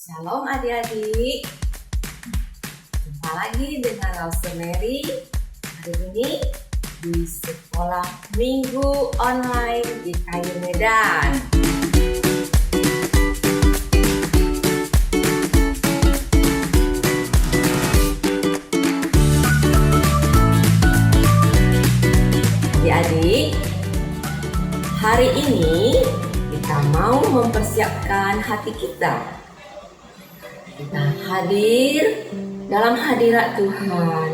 Shalom adik-adik, jumpa lagi dengan Rosemary hari ini di sekolah minggu online di Kayu Medan. Adik-adik, hari ini kita mau mempersiapkan hati kita. Kita hadir dalam hadirat Tuhan.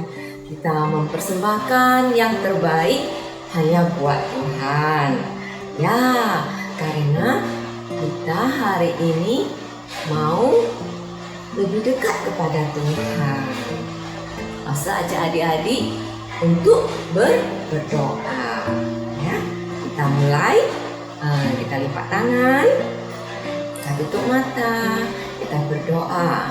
Kita mempersembahkan yang terbaik hanya buat Tuhan. Ya, karena kita hari ini mau lebih dekat kepada Tuhan. Masa aja adik-adik untuk berdoa. Ya, kita mulai. Kita lipat tangan, kita tutup mata. Kita berdoa.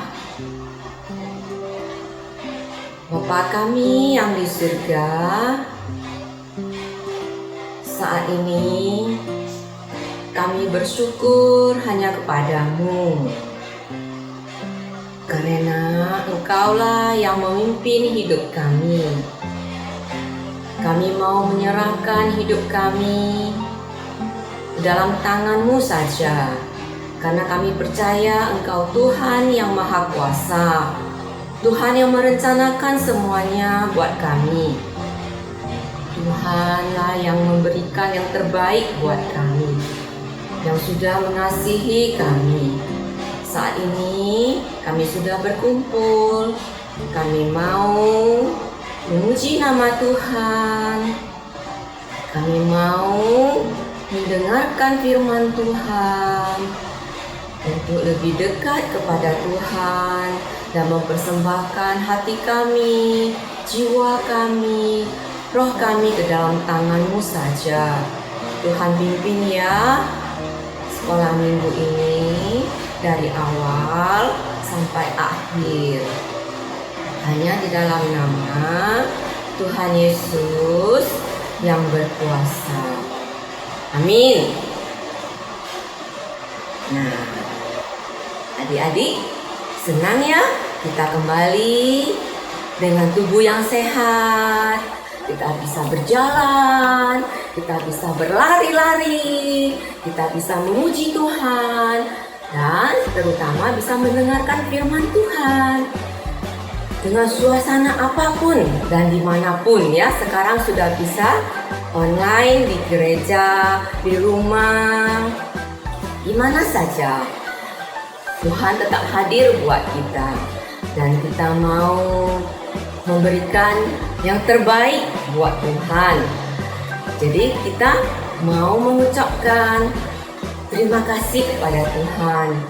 Bapa kami yang di surga, saat ini kami bersyukur hanya kepadamu, karena Engkaulah yang memimpin hidup kami. Kami mau menyerahkan hidup kami dalam tangan-Mu saja. Karena kami percaya Engkau Tuhan yang Maha Kuasa, Tuhan yang merencanakan semuanya buat kami. Tuhanlah yang memberikan yang terbaik buat kami, yang sudah mengasihi kami. Saat ini kami sudah berkumpul, kami mau memuji nama Tuhan. Kami mau mendengarkan firman Tuhan, untuk lebih dekat kepada Tuhan dan mempersembahkan hati kami, jiwa kami, roh kami ke dalam tangan-Mu saja. Tuhan pimpin ya sekolah minggu ini dari awal sampai akhir. Hanya di dalam nama Tuhan Yesus yang berkuasa. Amin. Nah, adik-adik, senang ya kita kembali dengan tubuh yang sehat. Kita bisa berjalan, kita bisa berlari-lari, kita bisa memuji Tuhan, dan terutama bisa mendengarkan firman Tuhan. Dengan suasana apapun dan dimanapun ya, sekarang sudah bisa online, di gereja, di rumah, di mana saja. Tuhan tetap hadir buat kita, dan kita mau memberikan yang terbaik buat Tuhan. Jadi kita mau mengucapkan terima kasih kepada Tuhan.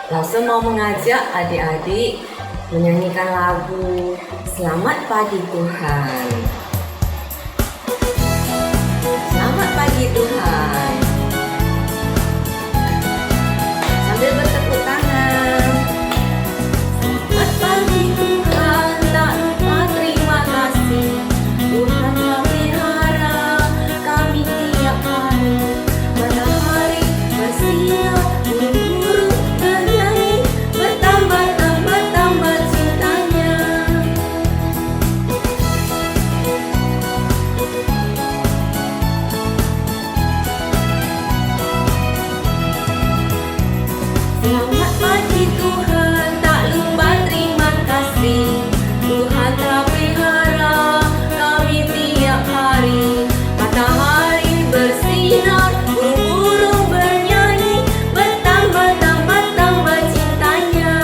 Langsung mau mengajak adik-adik menyanyikan lagu Selamat Pagi Tuhan. Selamat pagi Tuhan. Sambil bertepuk tangan. Selamat pagi Tuhan, tak lupa terima kasih. Tuhan yang pelihara kami tiap hari. Matahari bersinar, burung-burung bernyanyi, bertambah cintanya. Selamat pagi Tuhan, tak lupa terima kasih. Tuhan telah pelihara kami tiap hari. Matahari bersinar, burung-burung bernyanyi, bertambah cintanya.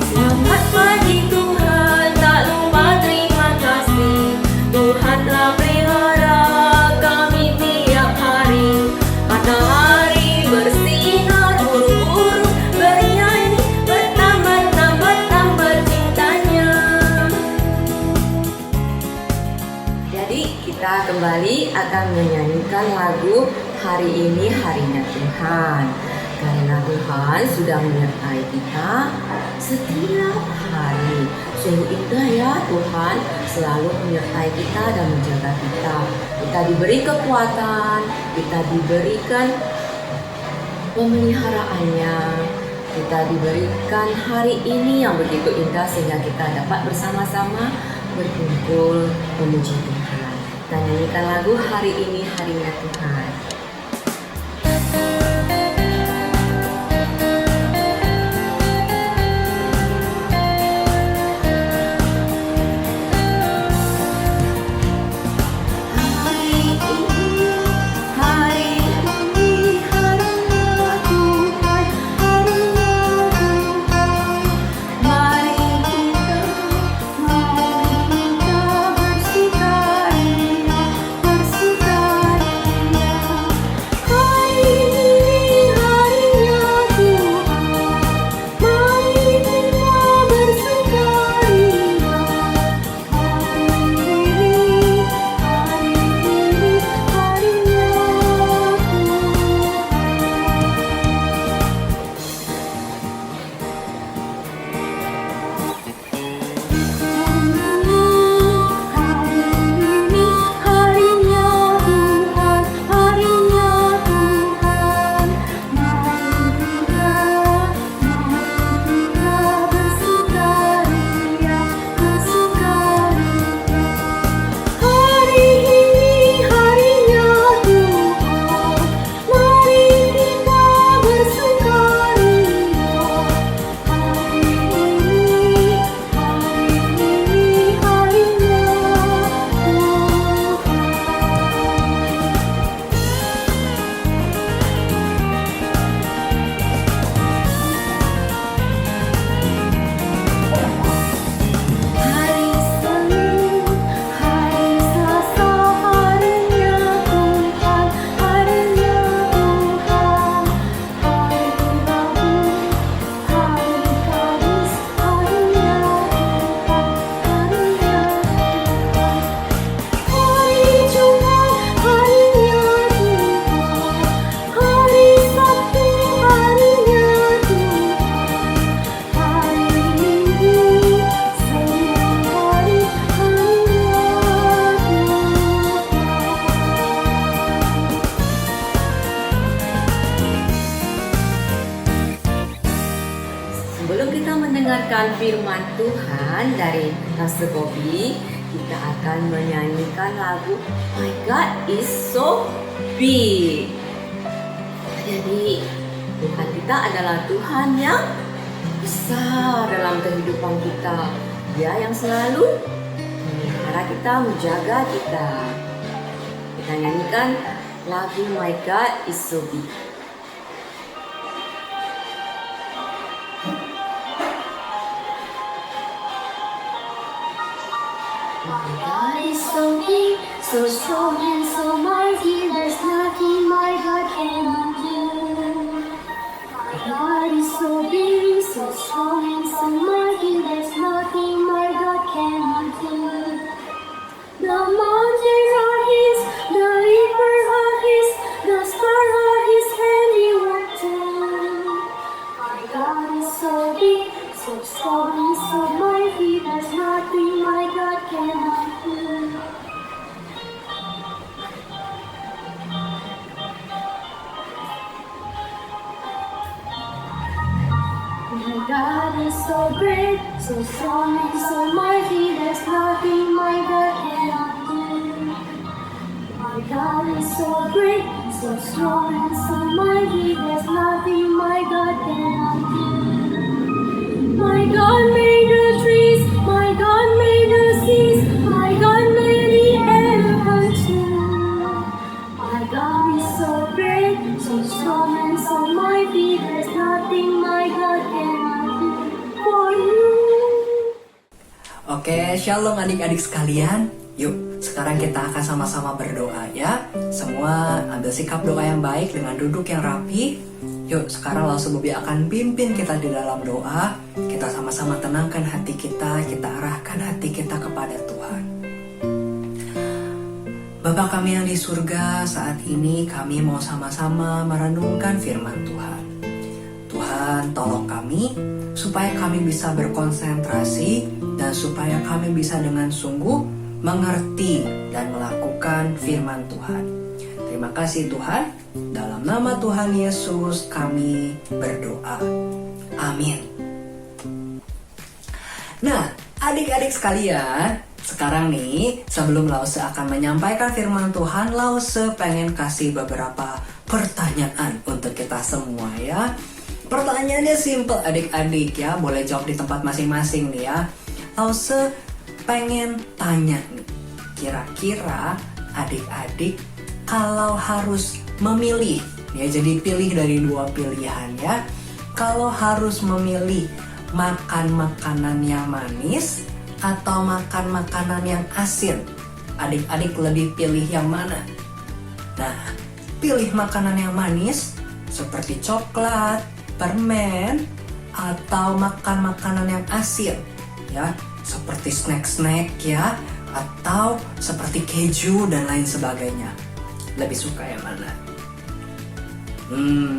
Selamat pagi Tuhan, tak lupa terima kasih. Tuhan telah pelihara kami tiap hari. Matahari bersinar, burung-burung bernyanyi, bertambah cintanya. Jadi kita kembali akan menyanyikan lagu Hari Ini Harinya Tuhan. Karena Tuhan sudah menyertai kita setiap hari. Sungguh indah ya, Tuhan selalu menyertai kita dan menjaga kita. Kita diberi kekuatan, kita diberikan pemeliharaannya, kita diberikan hari ini yang begitu indah sehingga kita dapat bersama-sama berkumpul memuji Tuhan. Kita nyanyikan lagu Hari Ini Harinya Tuhan. Sebelum kita mendengarkan firman Tuhan dari Pastor Bobby, kita akan menyanyikan lagu My God is so big. Jadi Tuhan kita adalah Tuhan yang besar dalam kehidupan kita. Dia yang selalu memelihara kita, menjaga kita. Kita nyanyikan lagu My God is so big. My God is so big, so strong and so mighty, there's nothing my God cannot do. My God is so big, so strong and so mighty, there's nothing my God cannot do. The mountains are His, the rivers are His, the stars are His handiwork too. My God is so big, so strong and so mighty, there's nothing my God cannot do. My God is so great, so strong and so mighty, there's nothing my God cannot do. My God is so great, so strong and so mighty, there's nothing my God cannot do. My God made the trees, my God made the seas, my God made the elephants too. My God is so great, so strong and so mighty, there's nothing my God cannot do for you. Oke, shalom adik-adik sekalian. Yuk, sekarang kita akan sama-sama berdoa ya. Semua ambil sikap doa yang baik dengan duduk yang rapi. Yuk, sekarang langsung Bobby akan pimpin kita di dalam doa. Kita sama-sama tenangkan hati kita arahkan hati kita kepada Tuhan. Bapa kami yang di surga, saat ini kami mau sama-sama merenungkan firman Tuhan. Tuhan tolong kami supaya kami bisa berkonsentrasi dan supaya kami bisa dengan sungguh mengerti dan melakukan firman Tuhan. Terima kasih Tuhan, dalam nama Tuhan Yesus kami berdoa. Amin. Nah, adik-adik sekalian, sekarang nih sebelum Lause akan menyampaikan firman Tuhan, Lause pengen kasih beberapa pertanyaan untuk kita semua ya. Pertanyaannya simple adik-adik ya, boleh jawab di tempat masing-masing nih ya. Lause pengen tanya nih, kira-kira adik-adik kalau harus memilih, ya jadi pilih dari dua pilihan ya. Kalau harus memilih makan makanan yang manis atau makan makanan yang asin, adik-adik lebih pilih yang mana? Nah, pilih makanan yang manis seperti coklat, permen, atau makan makanan yang asin ya, seperti snack-snack ya, atau seperti keju dan lain sebagainya. Lebih suka yang mana?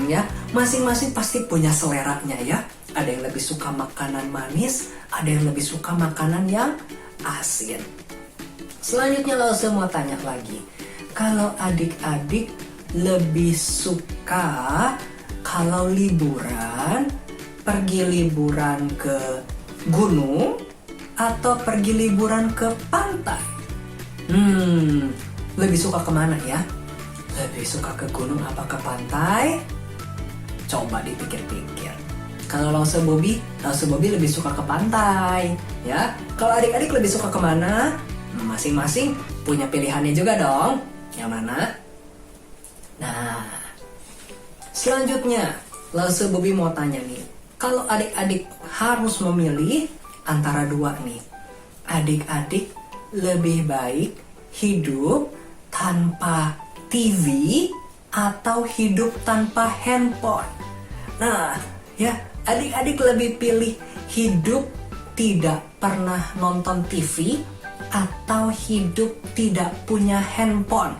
Ya, masing-masing pasti punya seleranya ya. Ada yang lebih suka makanan manis, ada yang lebih suka makanan yang asin. Selanjutnya Lause mau tanya lagi, kalau adik-adik lebih suka kalau liburan, pergi liburan ke gunung atau pergi liburan ke pantai? Lebih suka kemana ya? Lebih suka ke gunung apa ke pantai? Coba dipikir-pikir. Kalau Lause Bobby lebih suka ke pantai ya. Kalau adik-adik lebih suka kemana? Masing-masing punya pilihannya juga dong. Yang mana? Nah, selanjutnya Lause Bobby mau tanya nih, kalau adik-adik harus memilih antara dua nih, adik-adik lebih baik hidup tanpa TV atau hidup tanpa handphone? Nah, ya, adik-adik lebih pilih hidup tidak pernah nonton TV atau hidup tidak punya handphone?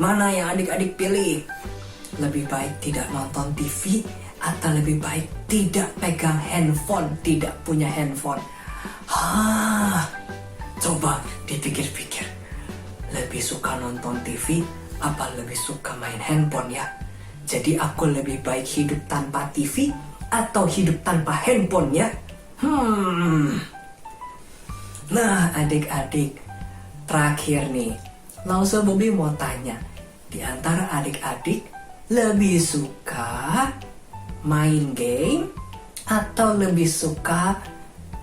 Mana yang adik-adik pilih? Lebih baik tidak nonton TV atau lebih baik tidak pegang handphone, tidak punya handphone? Coba dipikir-pikir. Lebih suka nonton TV apa lebih suka main handphone ya? Jadi aku lebih baik hidup tanpa TV atau hidup tanpa handphone ya? Nah adik-adik, terakhir nih, Lause Bobby mau tanya, di antara adik-adik lebih suka main game atau lebih suka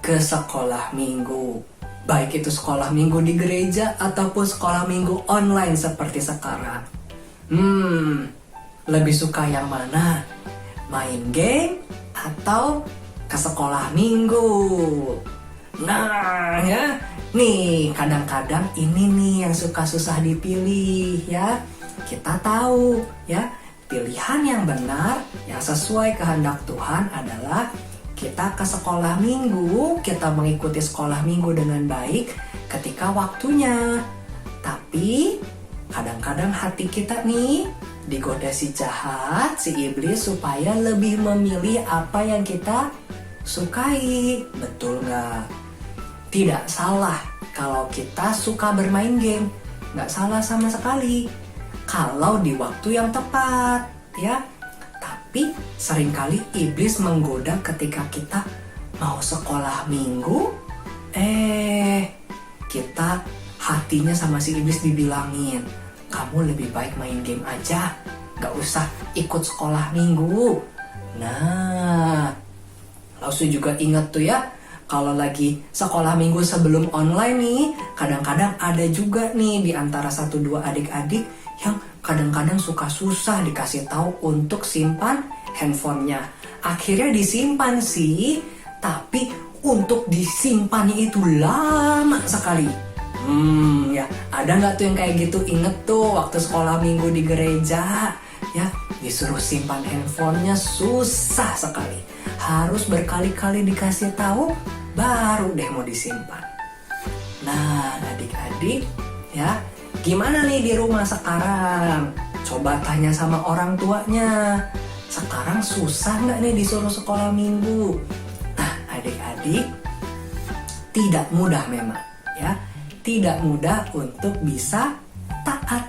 ke sekolah minggu? Baik itu sekolah minggu di gereja ataupun sekolah minggu online seperti sekarang. Lebih suka yang mana? Main game atau ke sekolah minggu? Nah ya, nih kadang-kadang ini nih yang suka susah dipilih ya. Kita tahu ya, pilihan yang benar, yang sesuai kehendak Tuhan adalah kita ke sekolah minggu, kita mengikuti sekolah minggu dengan baik ketika waktunya. Tapi kadang-kadang hati kita nih digoda si jahat, si iblis supaya lebih memilih apa yang kita sukai. Betul nggak? Tidak salah kalau kita suka bermain game, nggak salah sama sekali kalau di waktu yang tepat ya. Tapi seringkali iblis menggoda ketika kita mau sekolah minggu, kita hatinya sama si iblis dibilangin, kamu lebih baik main game aja, gak usah ikut sekolah minggu. Nah, Lause juga ingat tuh ya, kalau lagi sekolah minggu sebelum online nih, kadang-kadang ada juga nih di antara 1-2 adik-adik yang kadang-kadang suka susah dikasih tahu untuk simpan handphonenya. Akhirnya disimpan sih, tapi untuk disimpannya itu lama sekali. Ya, ada nggak tuh yang kayak gitu? Inget tuh waktu sekolah minggu di gereja, ya disuruh simpan handphonenya susah sekali. Harus berkali-kali dikasih tahu, baru deh mau disimpan. Nah, adik-adik, ya. Gimana nih di rumah sekarang? Coba tanya sama orang tuanya. sekarang susah nggak nih disuruh sekolah minggu? Nah, adik-adik, tidak mudah memang ya. Tidak mudah untuk bisa taat.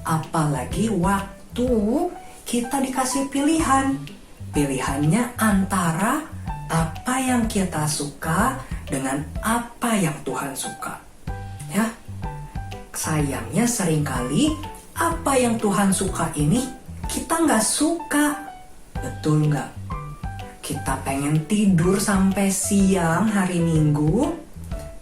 Apalagi waktu kita dikasih pilihan. Pilihannya antara apa yang kita suka dengan apa yang Tuhan suka. Ya. Sayangnya seringkali apa yang Tuhan suka ini kita nggak suka. Betul nggak? Kita pengen tidur sampai siang hari Minggu,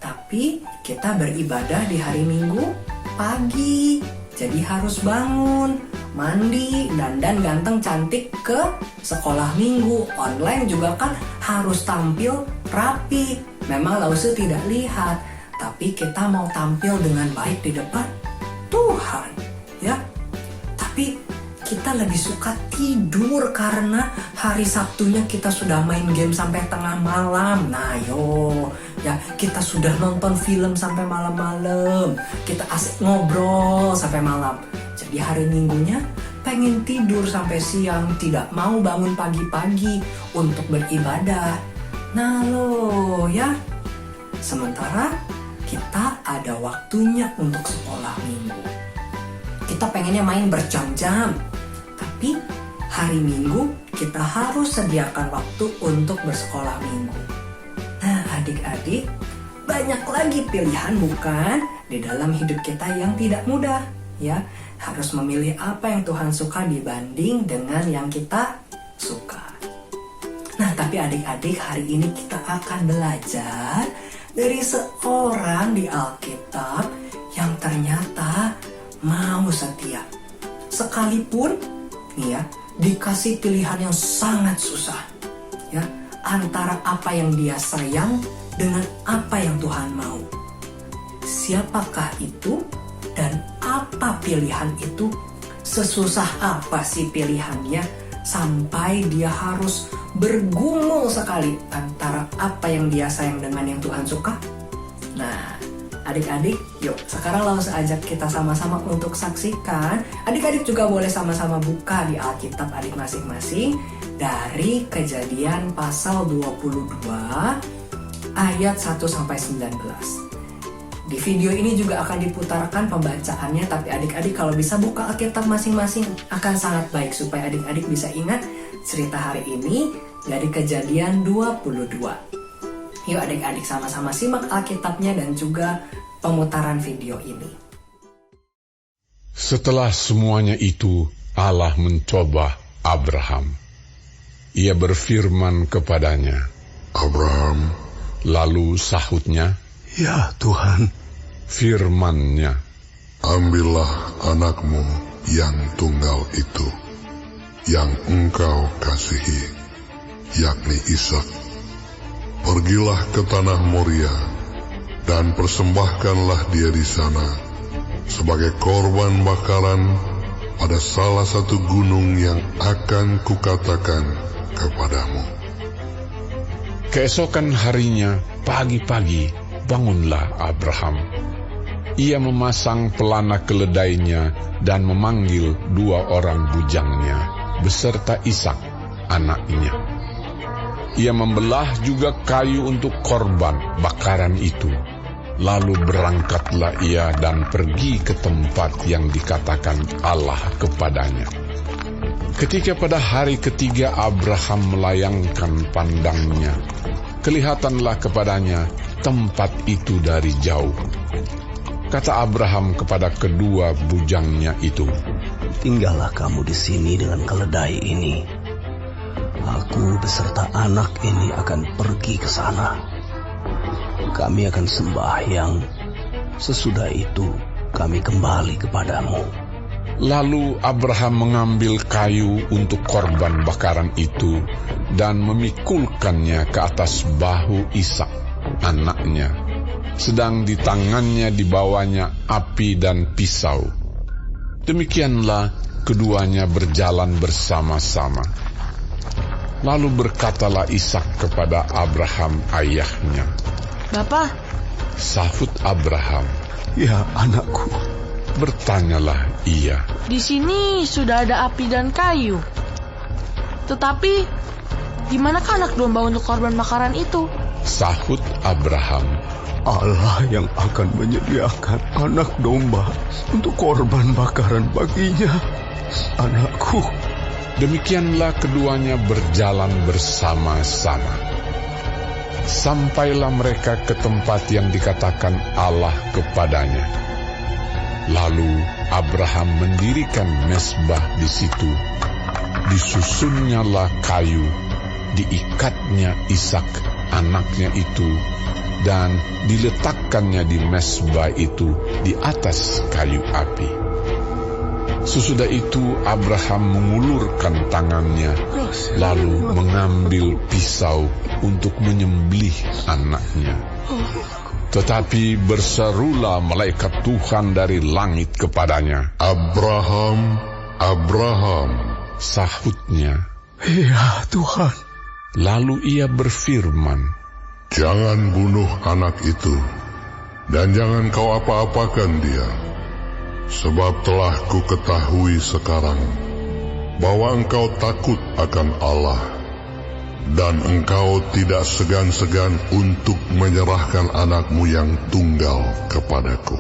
tapi kita beribadah di hari Minggu pagi. Jadi harus bangun, mandi, dandan ganteng cantik ke sekolah minggu. Online juga kan harus tampil rapi. Memang Lause tidak lihat, tapi kita mau tampil dengan baik di depan Tuhan, ya. Tapi kita lebih suka tidur karena hari Sabtunya kita sudah main game sampai tengah malam. Nah, ya kita sudah nonton film sampai malam-malam. Kita asik ngobrol sampai malam. Jadi hari Minggunya pengen tidur sampai siang, tidak mau bangun pagi-pagi untuk beribadah. Nah ya. Sementara kita ada waktunya untuk sekolah minggu. Kita pengennya main berjam-jam. Tapi hari Minggu kita harus sediakan waktu untuk bersekolah minggu. Nah, adik-adik, banyak lagi pilihan bukan di dalam hidup kita yang tidak mudah, ya. Harus memilih apa yang Tuhan suka dibanding dengan yang kita suka. Nah, tapi adik-adik, hari ini kita akan belajar dari seorang di Alkitab yang ternyata mau setia. Sekalipun nih ya, dikasih pilihan yang sangat susah, ya, antara apa yang dia sayang dengan apa yang Tuhan mau. Siapakah itu dan apa pilihan itu? Sesusah apa sih pilihannya sampai dia harus bergumul sekali antara apa yang dia sayang dengan yang Tuhan suka? Nah, adik-adik, yuk sekarang langsung ajak kita sama-sama untuk saksikan. Adik-adik juga boleh sama-sama buka di Alkitab adik masing-masing dari Kejadian pasal 22 ayat 1-19. Di video ini juga akan diputarkan pembacaannya, tapi adik-adik kalau bisa buka Alkitab masing-masing akan sangat baik supaya adik-adik bisa ingat cerita hari ini dari Kejadian 22. Yuk adik-adik sama-sama simak Alkitabnya dan juga pemutaran video ini. Setelah semuanya itu, Allah mencoba Abraham. Ia berfirman kepadanya, Abraham. Lalu sahutnya, Ya Tuhan. Firman-Nya, Ambillah anakmu yang tunggal itu, yang engkau kasihi, yakni Ishak. Pergilah ke tanah Moria, dan persembahkanlah dia di sana, sebagai korban bakaran pada salah satu gunung yang akan kukatakan kepadamu. keesokan harinya pagi-pagi bangunlah Abraham. Ia memasang pelana keledainya dan memanggil 2 orang bujangnya beserta Ishak anaknya. Ia membelah juga kayu untuk korban bakaran itu. Lalu berangkatlah ia dan pergi ke tempat yang dikatakan Allah kepadanya. Ketika pada hari ketiga Abraham melayangkan pandangnya, kelihatanlah kepadanya tempat itu dari jauh. Kata Abraham kepada kedua bujangnya itu, Tinggallah kamu di sini dengan keledai ini. Aku beserta anak ini akan pergi ke sana. Kami akan sembahyang. Sesudah itu kami kembali kepadamu. Lalu Abraham mengambil kayu untuk korban bakaran itu dan memikulkannya ke atas bahu Ishak anaknya, sedang di tangannya dibawanya api dan pisau. Demikianlah keduanya berjalan bersama-sama. Lalu berkatalah Ishak kepada Abraham ayahnya. Bapa, Sahut Abraham. Ya anakku. Bertanyalah ia, di sini sudah ada api dan kayu. Tetapi, gimanakah anak domba untuk korban bakaran itu? Sahut Abraham, Allah yang akan menyediakan anak domba untuk korban bakaran baginya, anakku. demikianlah keduanya berjalan bersama-sama. Sampailah mereka ke tempat yang dikatakan Allah kepadanya. Lalu Abraham mendirikan mezbah di situ. Disusunnyalah kayu, diikatnya Ishak anaknya itu, dan diletakkannya di mezbah itu di atas kayu api. Sesudah itu Abraham mengulurkan tangannya, lalu mengambil pisau untuk menyembelih anaknya. Tetapi berserulah malaikat Tuhan dari langit kepadanya. Abraham, Abraham. Sahutnya. Ya Tuhan. Lalu ia berfirman, Jangan bunuh anak itu, dan jangan kau apa-apakan dia. Sebab telah ku ketahui sekarang bahwa engkau takut akan Allah, dan engkau tidak segan-segan untuk menyerahkan anakmu yang tunggal kepadaku.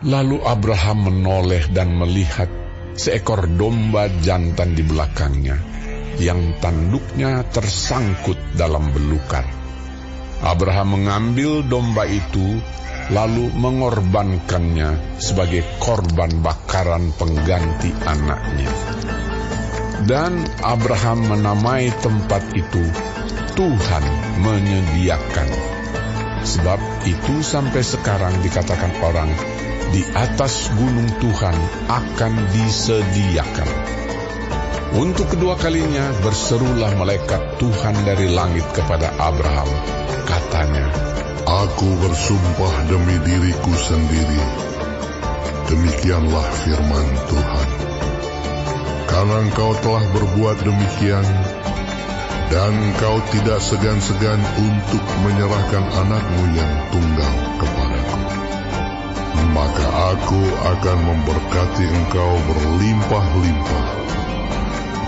Lalu Abraham menoleh dan melihat seekor domba jantan di belakangnya, yang tanduknya tersangkut dalam belukar. Abraham mengambil domba itu, lalu mengorbankannya sebagai korban bakaran pengganti anaknya. Dan Abraham menamai tempat itu Tuhan menyediakan. Sebab itu sampai sekarang dikatakan orang, di atas gunung Tuhan akan disediakan. Untuk kedua kalinya berserulah malaikat Tuhan dari langit kepada Abraham. Katanya, Aku bersumpah demi diriku sendiri, demikianlah firman Tuhan. Karena engkau telah berbuat demikian, dan engkau tidak segan-segan untuk menyerahkan anakmu yang tunggal kepadaku, maka aku akan memberkati engkau berlimpah-limpah,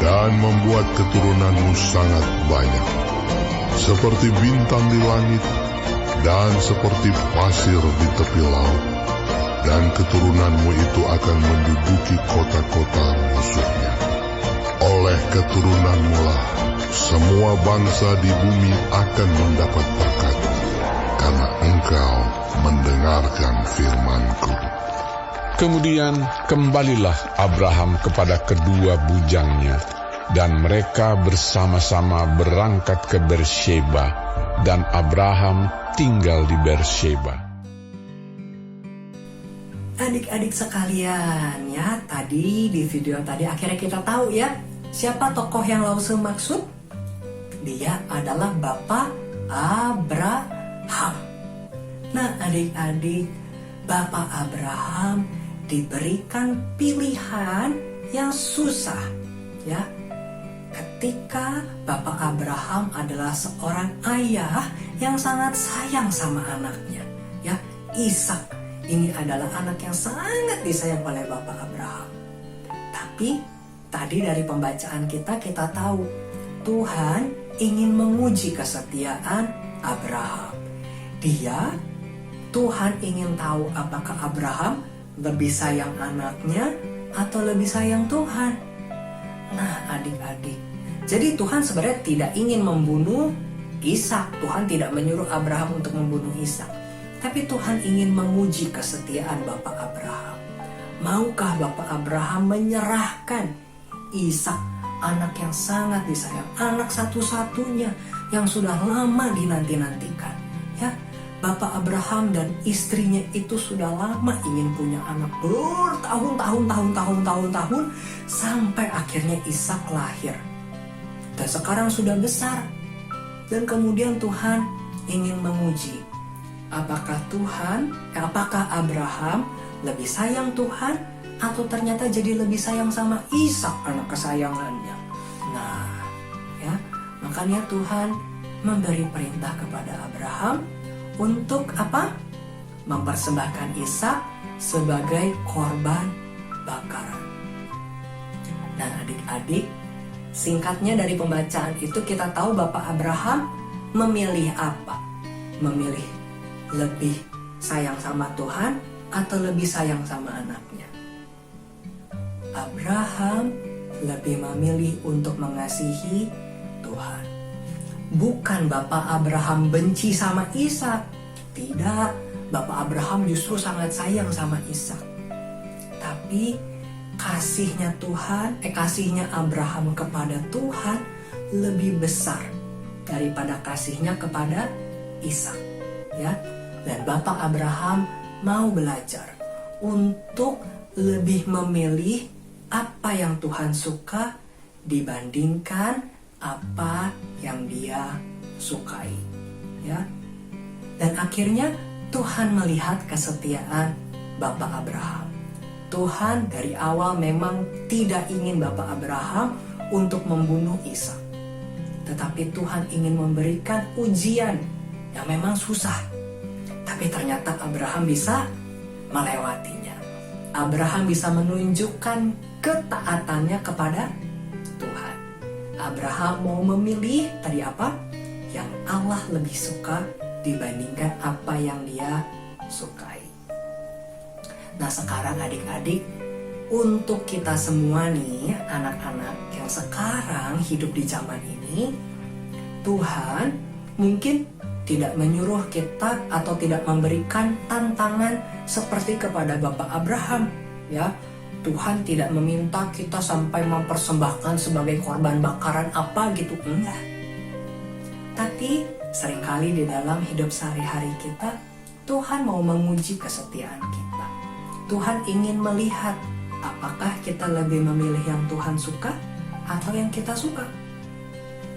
dan membuat keturunanmu sangat banyak, seperti bintang di langit, dan seperti pasir di tepi laut, dan keturunanmu itu akan menduduki kota-kota musuhnya. Oleh keturunanmu lah semua bangsa di bumi akan mendapat berkat, karena engkau mendengarkan firman-Ku. kemudian kembalilah Abraham kepada kedua bujangnya, dan mereka bersama-sama berangkat ke Beersheba, dan Abraham tinggal di Beersheba. Adik-adik sekalian, ya, tadi di video tadi akhirnya kita tahu ya, siapa tokoh yang Lause maksud? Dia adalah Bapak Abraham. Nah, adik-adik, Bapak Abraham diberikan pilihan yang susah, ya. Ketika Bapak Abraham adalah seorang ayah yang sangat sayang sama anaknya, ya, Ishak. Ini adalah anak yang sangat disayang oleh Bapak Abraham. Tapi tadi dari pembacaan kita tahu Tuhan ingin menguji kesetiaan Abraham. Tuhan ingin tahu apakah Abraham lebih sayang anaknya atau lebih sayang Tuhan. Nah, adik-adik, jadi Tuhan sebenarnya tidak ingin membunuh Ishak. Tuhan tidak menyuruh Abraham untuk membunuh Ishak. Tapi Tuhan ingin menguji kesetiaan Bapak Abraham. Maukah Bapak Abraham menyerahkan Ishak, anak yang sangat disayang, anak satu-satunya yang sudah lama dinanti-nantikan, ya? Bapak Abraham dan istrinya itu sudah lama ingin punya anak, bertahun-tahun sampai akhirnya Ishak lahir. Dan sekarang sudah besar. Dan kemudian Tuhan ingin menguji, apakah Abraham lebih sayang Tuhan atau ternyata jadi lebih sayang sama Ishak, anak kesayangannya. Nah, ya, makanya Tuhan memberi perintah kepada Abraham untuk apa? Mempersembahkan Ishak sebagai korban bakaran. Dan adik-adik, Singkatnya dari pembacaan itu kita tahu Bapak Abraham memilih apa? Memilih lebih sayang sama Tuhan atau lebih sayang sama anaknya? Abraham lebih memilih untuk mengasihi Tuhan. Bukan Bapak Abraham benci sama Ishak. Tidak, Bapak Abraham justru sangat sayang sama Ishak. Tapi kasihnya Abraham kepada Tuhan lebih besar daripada kasihnya kepada Ishak, ya. Dan Bapak Abraham mau belajar untuk lebih memilih apa yang Tuhan suka dibandingkan apa yang Dia sukai, ya. Dan akhirnya Tuhan melihat kesetiaan Bapak Abraham. Tuhan dari awal memang tidak ingin Bapak Abraham untuk membunuh Ishak. Tetapi Tuhan ingin memberikan ujian yang memang susah. Tapi ternyata Abraham bisa melewatinya. Abraham bisa menunjukkan ketaatannya kepada Tuhan. Abraham mau memilih tadi apa? Yang Allah lebih suka dibandingkan apa yang Dia sukai. Nah sekarang adik-adik, untuk kita semua nih, anak-anak yang sekarang hidup di zaman ini, Tuhan mungkin tidak menyuruh kita atau tidak memberikan tantangan seperti kepada Bapak Abraham, ya. Tuhan tidak meminta kita sampai mempersembahkan sebagai korban bakaran apa gitu, enggak. Tapi seringkali di dalam hidup sehari-hari kita, Tuhan mau menguji kesetiaan kita. Tuhan ingin melihat apakah kita lebih memilih yang Tuhan suka atau yang kita suka.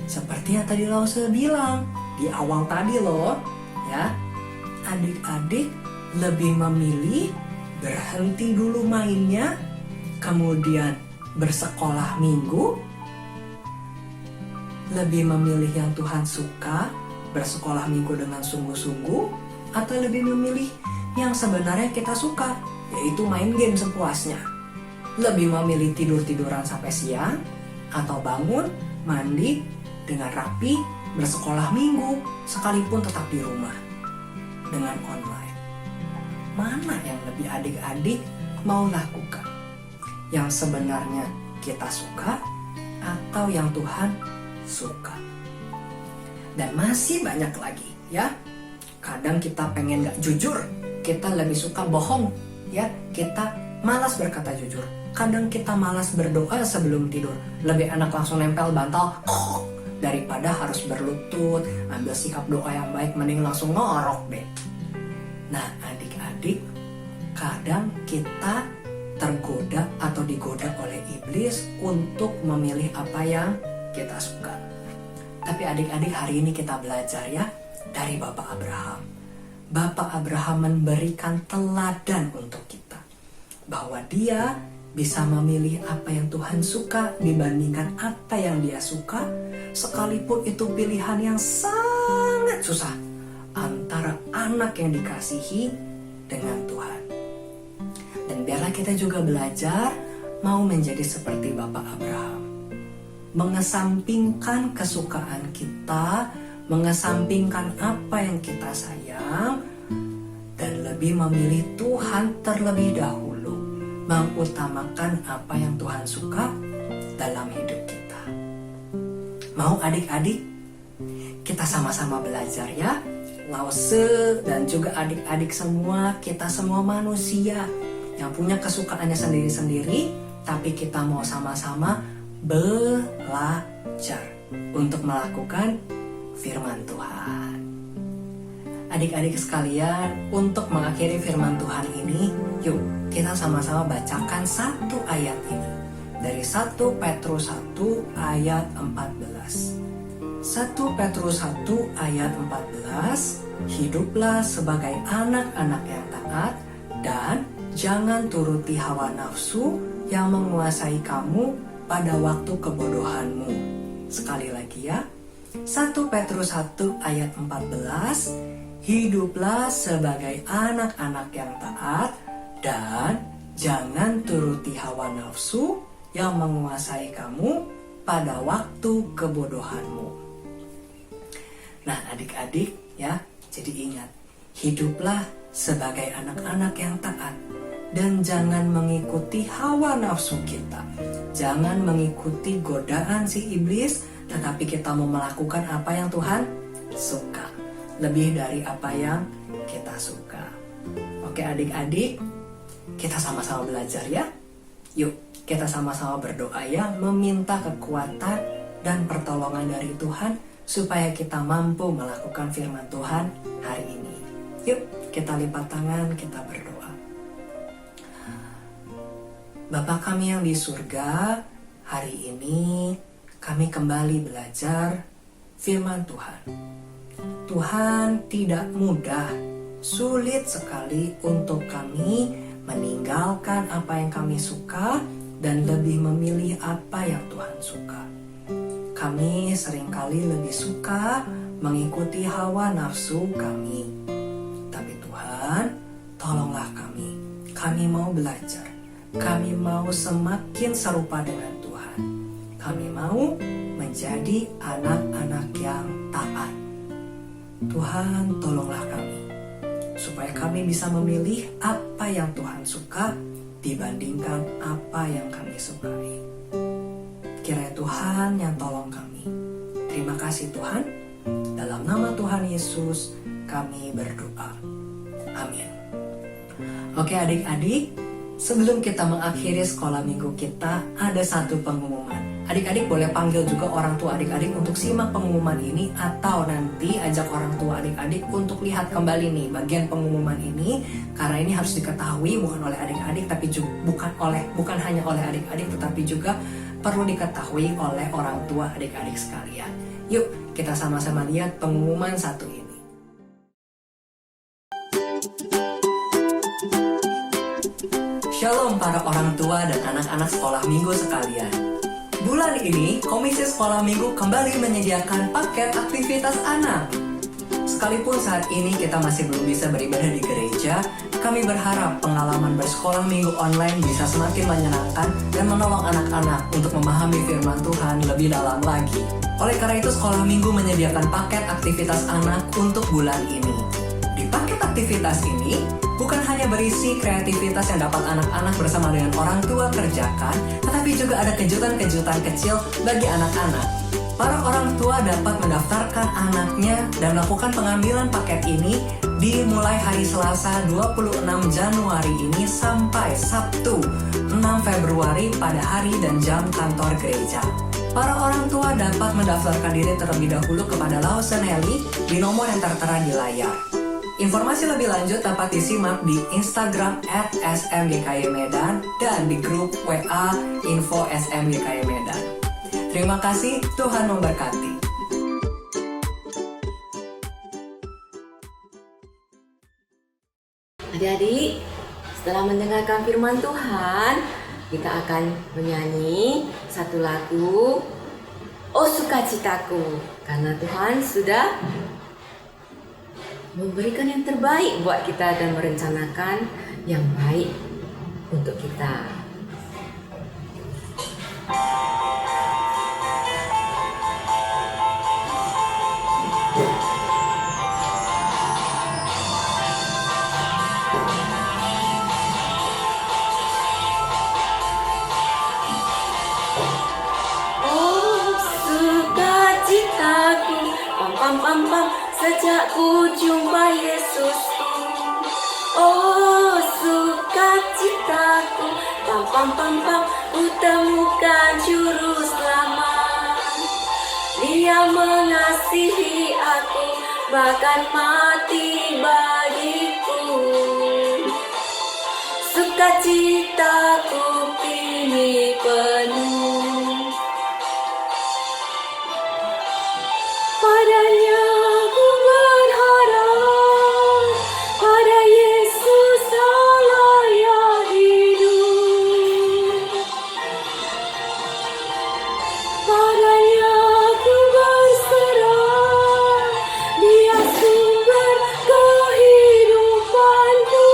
Seperti yang tadi Lause bilang di awal tadi loh, ya. Adik-adik lebih memilih berhenti dulu mainnya, kemudian bersekolah minggu, lebih memilih yang Tuhan suka, bersekolah minggu dengan sungguh-sungguh, atau lebih memilih yang sebenarnya kita suka, yaitu main game sepuasnya. Lebih memilih tidur-tiduran sampai siang, atau bangun, mandi, dengan rapi, bersekolah minggu, sekalipun tetap di rumah, dengan online. Mana yang lebih adik-adik mau lakukan? Yang sebenarnya kita suka, atau yang Tuhan suka? Dan masih banyak lagi, ya. Kadang kita pengen gak jujur, kita lebih suka bohong, ya. Kita malas berkata jujur. Kadang kita malas berdoa sebelum tidur. Lebih enak langsung nempel bantal daripada harus berlutut, ambil sikap doa yang baik, mending langsung ngorok deh. Nah adik-adik, kadang kita tergoda atau digoda oleh iblis untuk memilih apa yang kita suka. Tapi adik-adik, hari ini kita belajar ya dari Bapak Abraham. Bapak Abraham memberikan teladan untuk kita, bahwa dia bisa memilih apa yang Tuhan suka dibandingkan apa yang dia suka, sekalipun itu pilihan yang sangat susah antara anak yang dikasihi dengan Tuhan. Dan biarlah kita juga belajar mau menjadi seperti Bapak Abraham, mengesampingkan kesukaan kita, mengesampingkan apa yang kita sayang, dan lebih memilih Tuhan terlebih dahulu, mengutamakan apa yang Tuhan suka dalam hidup kita. Mau adik-adik? Kita sama-sama belajar ya. Lause dan juga adik-adik semua, kita semua manusia yang punya kesukaannya sendiri-sendiri, tapi kita mau sama-sama belajar untuk melakukan firman Tuhan. Adik-adik sekalian, untuk mengakhiri firman Tuhan ini, yuk kita sama-sama bacakan satu ayat ini dari 1 Petrus 1 ayat 14. 1 Petrus 1 ayat 14, hiduplah sebagai anak-anak yang taat dan jangan turuti hawa nafsu yang menguasai kamu pada waktu kebodohanmu. Sekali lagi ya, 1 Petrus 1 ayat 14, hiduplah sebagai anak-anak yang taat dan jangan turuti hawa nafsu yang menguasai kamu pada waktu kebodohanmu. Nah adik-adik ya, jadi ingat, hiduplah sebagai anak-anak yang taat. Dan jangan mengikuti hawa nafsu kita. Jangan mengikuti godaan si iblis, tetapi kita mau melakukan apa yang Tuhan suka. Lebih dari apa yang kita suka. Oke adik-adik, kita sama-sama belajar ya. Yuk, kita sama-sama berdoa ya, meminta kekuatan dan pertolongan dari Tuhan supaya kita mampu melakukan firman Tuhan hari ini. Yuk, kita lipat tangan, kita berdoa. Bapa kami yang di surga, hari ini kami kembali belajar firman Tuhan. Tuhan, tidak mudah, sulit sekali untuk kami meninggalkan apa yang kami suka dan lebih memilih apa yang Tuhan suka. Kami seringkali lebih suka mengikuti hawa nafsu kami. Tapi Tuhan, tolonglah kami. Kami mau belajar. Kami mau semakin serupa dengan Tuhan. Kami mau menjadi anak-anak yang taat. Tuhan, tolonglah kami supaya kami bisa memilih apa yang Tuhan suka dibandingkan apa yang kami sukai. Kiranya Tuhan yang tolong kami. Terima kasih Tuhan. Dalam nama Tuhan Yesus kami berdoa. Amin. Oke adik-adik, sebelum kita mengakhiri sekolah minggu kita, ada satu pengumuman. Adik-adik boleh panggil juga orang tua adik-adik untuk simak pengumuman ini, atau nanti ajak orang tua adik-adik untuk lihat kembali nih bagian pengumuman ini, karena ini harus diketahui bukan oleh adik-adik, tapi juga bukan hanya oleh adik-adik, tetapi juga perlu diketahui oleh orang tua adik-adik sekalian. Yuk, kita sama-sama lihat pengumuman satu ini. Shalom para orang tua dan anak-anak sekolah minggu sekalian. Bulan ini, Komisi Sekolah Minggu kembali menyediakan paket aktivitas anak. Sekalipun saat ini kita masih belum bisa beribadah di gereja, kami berharap pengalaman bersekolah minggu online bisa semakin menyenangkan dan menolong anak-anak untuk memahami firman Tuhan lebih dalam lagi. Oleh karena itu, sekolah minggu menyediakan paket aktivitas anak untuk bulan ini. Di paket aktivitas ini, bukan hanya berisi kreativitas yang dapat anak-anak bersama dengan orang tua kerjakan, tetapi juga ada kejutan-kejutan kecil bagi anak-anak. Para orang tua dapat mendaftarkan anaknya dan melakukan pengambilan paket ini dimulai hari Selasa 26 Januari ini sampai Sabtu 6 Februari pada hari dan jam kantor gereja. Para orang tua dapat mendaftarkan diri terlebih dahulu kepada Lawson Heli di nomor yang tertera di layar. Informasi lebih lanjut dapat disimak di Instagram @smgkymmedan dan di grup WA info smgkymmedan. Terima kasih, Tuhan memberkati. Adik-adik, setelah mendengarkan firman Tuhan, kita akan menyanyi satu lagu, "Oh Sukacitaku", karena Tuhan sudah memberikan yang terbaik buat kita dan merencanakan yang baik untuk kita. Oh sukacitaku, pam pam pam pam, sejak ku jumpa Yesusku. Oh sukacitaku, pam pam pam pam, ku temukan juru selamat. Dia mengasihi aku, bahkan mati bagiku. Sukacitaku kini penuh, padanya ku berharap, pada Yesus layak hidup. Padanya ku berserah, Dia sumber kehidupanku.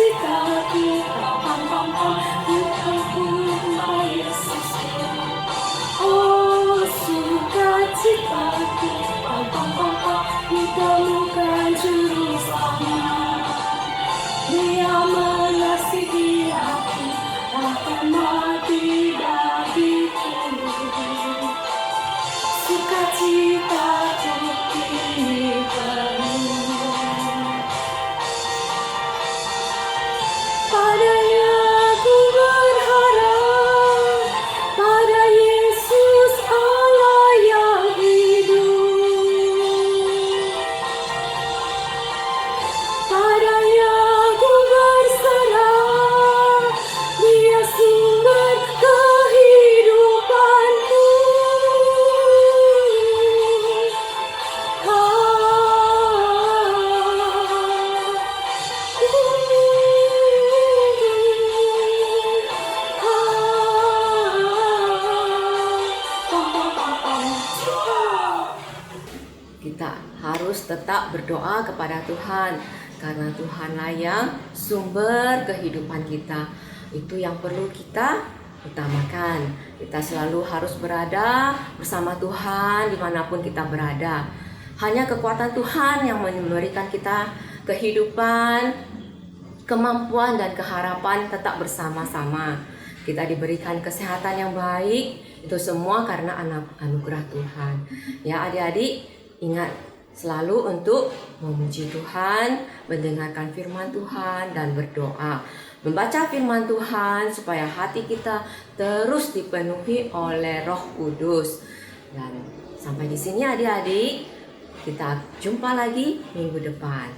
sukacita kita, tanpa Yesusku. Oh, sukacita kita, ditemukan juru selamat. Dia mengasihi aku, akan mati bagiku. Sukacitaku kini penuh. Padanya ku berharap, pada Yesus Allah yang hidup. Padanya ku berserah, Dia sumber kehidupanku. Kita harus tetap berdoa kepada Tuhan karena Tuhanlah yang sumber kehidupan kita. Itu yang perlu kita utamakan. Kita selalu harus berada bersama Tuhan dimanapun kita berada. Hanya kekuatan Tuhan yang memberikan kita kehidupan, kemampuan dan keharapan tetap bersama-sama. Kita diberikan kesehatan yang baik, itu semua karena anugerah Tuhan. Ya adik-adik, ingat selalu untuk memuji Tuhan, mendengarkan firman Tuhan dan berdoa. Membaca firman Tuhan supaya hati kita terus dipenuhi oleh Roh Kudus. Dan sampai di sini adik-adik, kita jumpa lagi minggu depan.